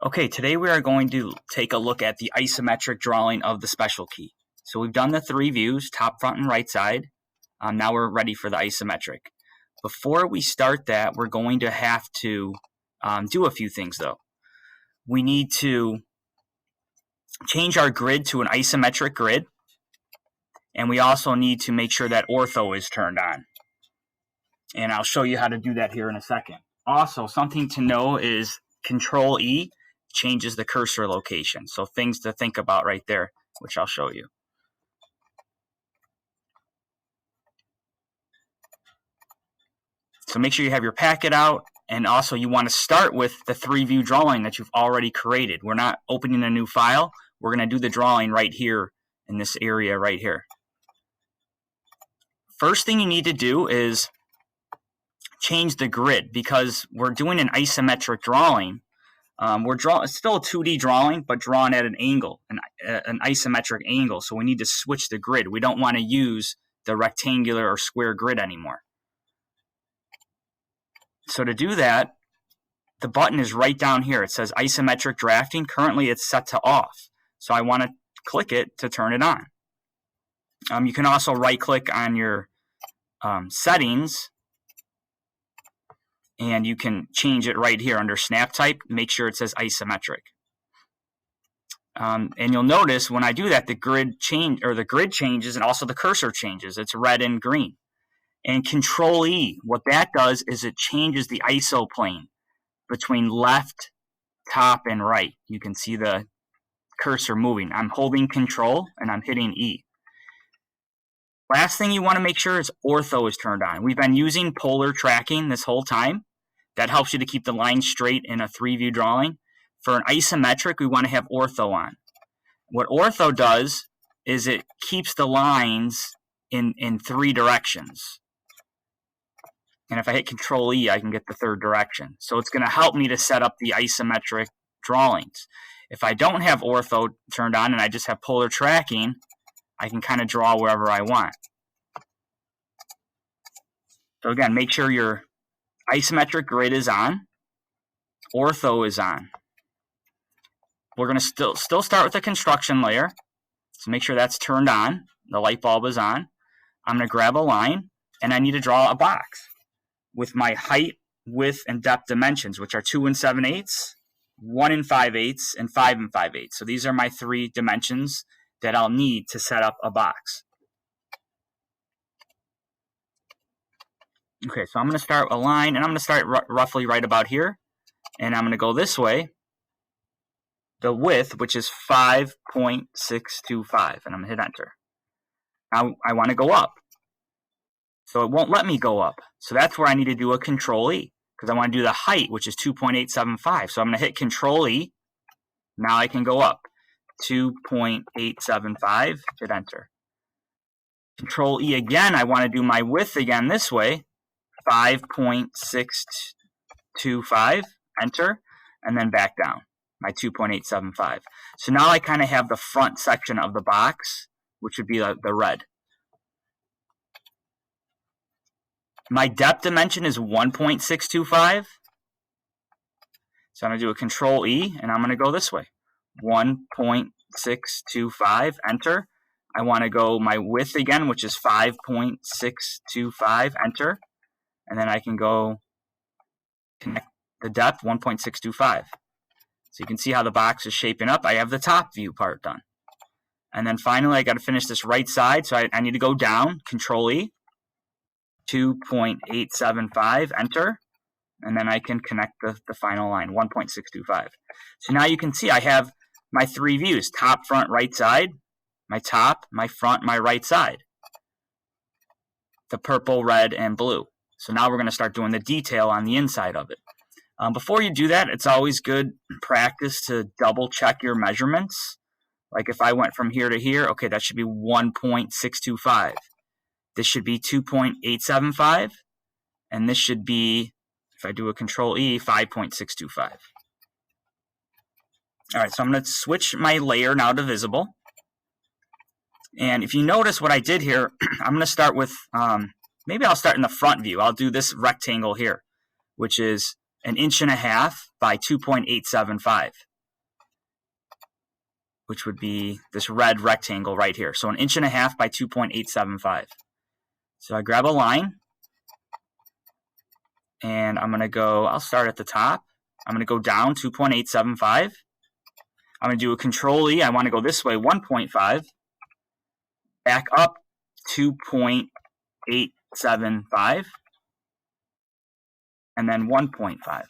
Okay, today we are going to take a look at the isometric drawing of the special key. So we've done the three views, top, front, and right side. Now we're ready for the isometric. Before we start that, we're going to have to do a few things though. We need to change our grid to an isometric grid, and we also need to make sure that ortho is turned on. And I'll show you how to do that here in a second. Also, something to know is Control E changes the cursor location. So things to think about right there, which I'll show you. So make sure you have your packet out, and also you want to start with the three-view drawing that you've already created. We're not opening a new file. We're going to do the drawing right here in this area right here. First thing you need to do is change the grid, because we're doing an isometric drawing. It's still a 2D drawing, but drawn at an angle, an isometric angle. So we need to switch the grid. We don't want to use the rectangular or square grid anymore. So to do that, the button is right down here. It says isometric drafting. Currently it's set to off. So I want to click it to turn it on. You can also right click on your settings, and you can change it right here under snap type. Make sure it says isometric. And you'll notice when I do that, the grid changes, and also the cursor changes. It's red and green. And Control E, what that does is it changes the ISO plane between left, top, and right. You can see the cursor moving. I'm holding Control and I'm hitting E. Last thing you want to make sure is ortho is turned on. We've been using polar tracking this whole time. That helps you to keep the line straight in a three-view drawing. For an isometric, we want to have ortho on. What ortho does is it keeps the lines in three directions. And if I hit Control E, I can get the third direction. So it's going to help me to set up the isometric drawings. If I don't have ortho turned on and I just have polar tracking, I can kind of draw wherever I want. So again, make sure your isometric grid is on, ortho is on. We're going to still start with the construction layer. So make sure that's turned on. The light bulb is on. I'm going to grab a line, and I need to draw a box with my height, width, and depth dimensions, which are 2 7/8, 1 5/8, and 5 5/8. So these are my three dimensions that I'll need to set up a box. Okay, so I'm going to start a line, and I'm going to start roughly right about here, and I'm going to go this way. The width, which is 5.625, and I'm going to hit enter. Now I want to go up, so it won't let me go up. So that's where I need to do a Control E, because I want to do the height, which is 2.875. So I'm going to hit Control E. Now I can go up. 2.875, hit enter. Control E again, I want to do my width again this way. 5.625, enter, and then back down, my 2.875. So now I kind of have the front section of the box, which would be the red. My depth dimension is 1.625. So I'm going to do a Control E, and I'm going to go this way. 1.625, enter. I want to go my width again, which is 5.625, enter. And then I can go connect the depth, 1.625. So you can see how the box is shaping up. I have the top view part done. And then finally, I got to finish this right side. So I need to go down, Control E, 2.875, enter. And then I can connect the final line, 1.625. So now you can see I have my three views, top, front, right side, my top, my front, my right side. The purple, red, and blue. So now we're going to start doing the detail on the inside of it. Before you do that, it's always good practice to double check your measurements. Like if I went from here to here, okay, that should be 1.625. This should be 2.875. And this should be, if I do a Control E, 5.625. All right, so I'm going to switch my layer now to visible. And if you notice what I did here, I'm going to start with, maybe I'll start in the front view. I'll do this rectangle here, which is 1.5 inches by 2.875. which would be this red rectangle right here. So 1.5 inches by 2.875. So I grab a line, and I'm going to go, I'll start at the top. I'm going to go down 2.875. I'm going to do a Control E. I want to go this way 1.5. Back up 2.875. And then 1.5.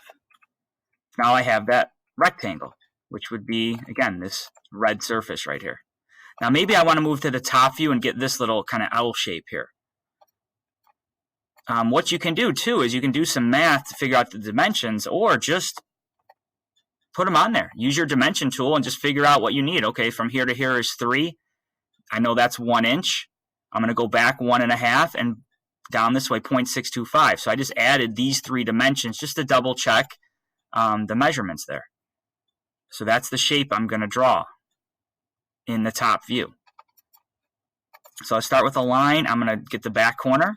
Now I have that rectangle, which would be, again, this red surface right here. Now maybe I want to move to the top view and get this little kind of L shape here. What you can do too is you can do some math to figure out the dimensions, or just put them on there. Use your dimension tool and just figure out what you need. Okay, from here to here is 3. I know that's 1 inch. I'm going to go back 1.5 and down this way 0.625. So I just added these 3 dimensions just to double check the measurements there. So that's the shape I'm going to draw in the top view. So I'll start with a line. I'm going to get the back corner.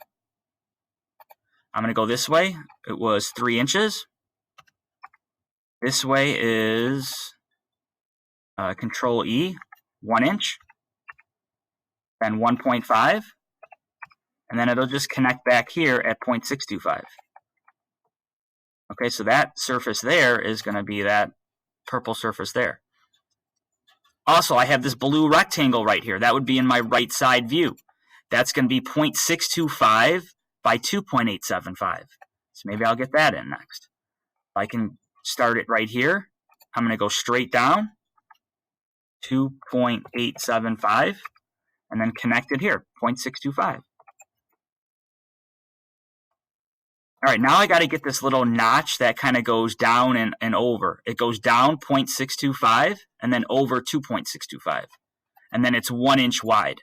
I'm going to go this way. It was 3 inches. This way is Control E, 1 inch, then 1.5, and then it'll just connect back here at 0.625. Okay, so that surface there is going to be that purple surface there. Also, I have this blue rectangle right here. That would be in my right side view. That's going to be 0.625 by 2.875. So maybe I'll get that in next. I can start it right here. I'm going to go straight down 2.875 and then connect it here, 0.625. All right, now I got to get this little notch that kind of goes down and over. It goes down 0.625 and then over 2.625. And then it's 1 inch wide.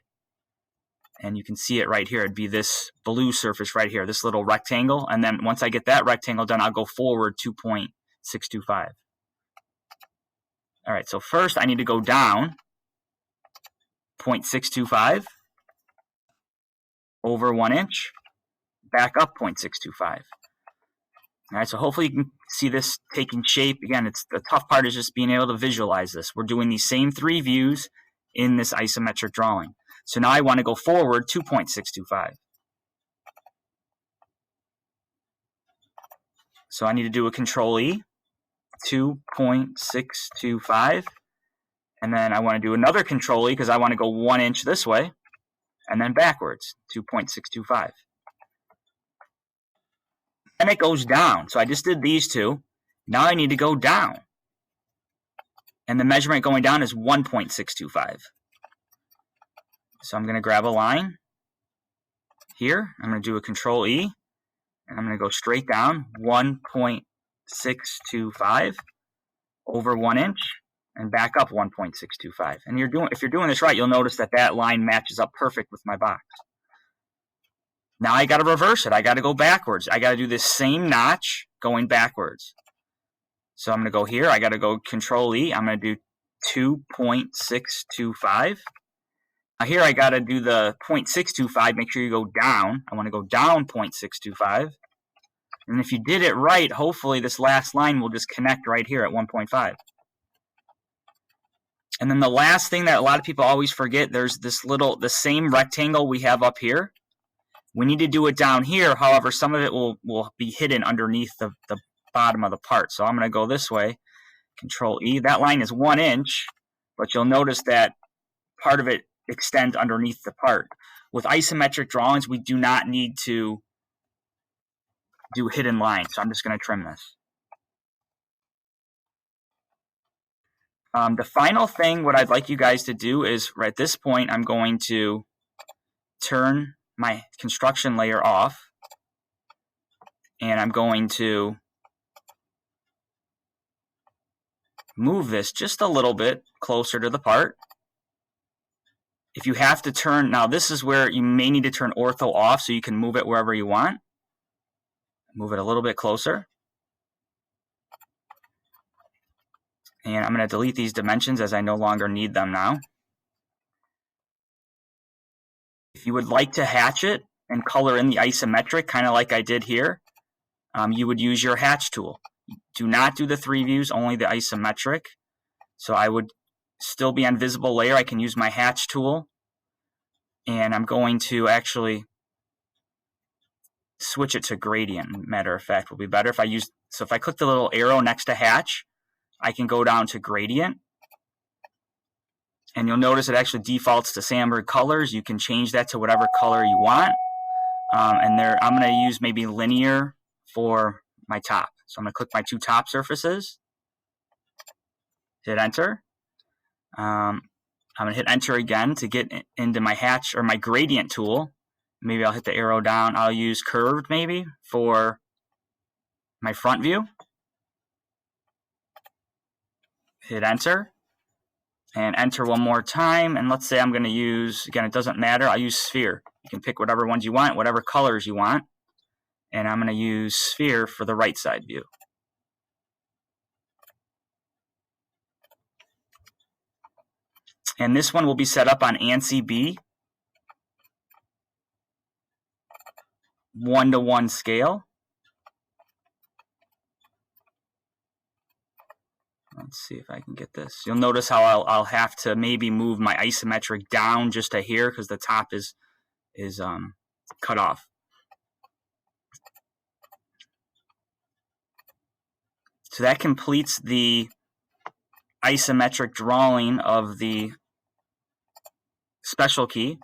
And you can see it right here. It'd be this blue surface right here, this little rectangle. And then once I get that rectangle done, I'll go forward 2.625. All right, so first I need to go down 0.625 over 1 inch, back up 0.625. All right, so hopefully you can see this taking shape. Again, the tough part is just being able to visualize this. We're doing these same 3 views in this isometric drawing. So now I want to go forward 2.625. So I need to do a Control E, 2.625. And then I want to do another Control E because I want to go 1 inch this way and then backwards, 2.625. And it goes down. So I just did these 2. Now I need to go down. And the measurement going down is 1.625. So I'm going to grab a line here. I'm going to do a Control E. And I'm going to go straight down 1.625 over 1 inch and back up 1.625. And if you're doing this right, you'll notice that that line matches up perfect with my box. Now I got to reverse it. I got to go backwards. I got to do this same notch going backwards. So I'm going to go here. I got to go Control E. I'm going to do 2.625. Now here I got to do the 0.625. Make sure you go down. I want to go down 0.625. And if you did it right, hopefully this last line will just connect right here at 1.5. And then the last thing that a lot of people always forget, there's the same rectangle we have up here. We need to do it down here. However, some of it will be hidden underneath the bottom of the part. So I'm going to go this way, Control E. That line is 1 inch, but you'll notice that part of it extends underneath the part. With isometric drawings, we do not need to do hidden lines. So I'm just going to trim this. The final thing, what I'd like you guys to do is, right at this point, I'm going to turn my construction layer off, and I'm going to move this just a little bit closer to the part. If you have to turn, now this is where you may need to turn ortho off so you can move it wherever you want. Move it a little bit closer. And I'm going to delete these dimensions as I no longer need them now. If you would like to hatch it and color in the isometric, kind of like I did here, you would use your hatch tool. Do not do the 3 views, only the isometric. So I would still be on visible layer, I can use my hatch tool, and I'm going to actually switch it to gradient. Matter of fact, will be better if I use, so if I click the little arrow next to hatch, I can go down to gradient, and you'll notice it actually defaults to Sandberg colors. You can change that to whatever color you want. And there, I'm going to use maybe linear for my top. So I'm going to click my two top surfaces, hit enter. I'm going to hit enter again to get into my hatch or my gradient tool. Maybe I'll hit the arrow down. I'll use curved maybe for my front view. Hit enter and enter one more time. And let's say I'm going to use, again, it doesn't matter, I'll use sphere. You can pick whatever ones you want, whatever colors you want. And I'm going to use sphere for the right side view. And this one will be set up on ANSI B 1:1 scale. Let's see if I can get this. You'll notice how I'll have to maybe move my isometric down just to here because the top is cut off. So that completes the isometric drawing of the special key.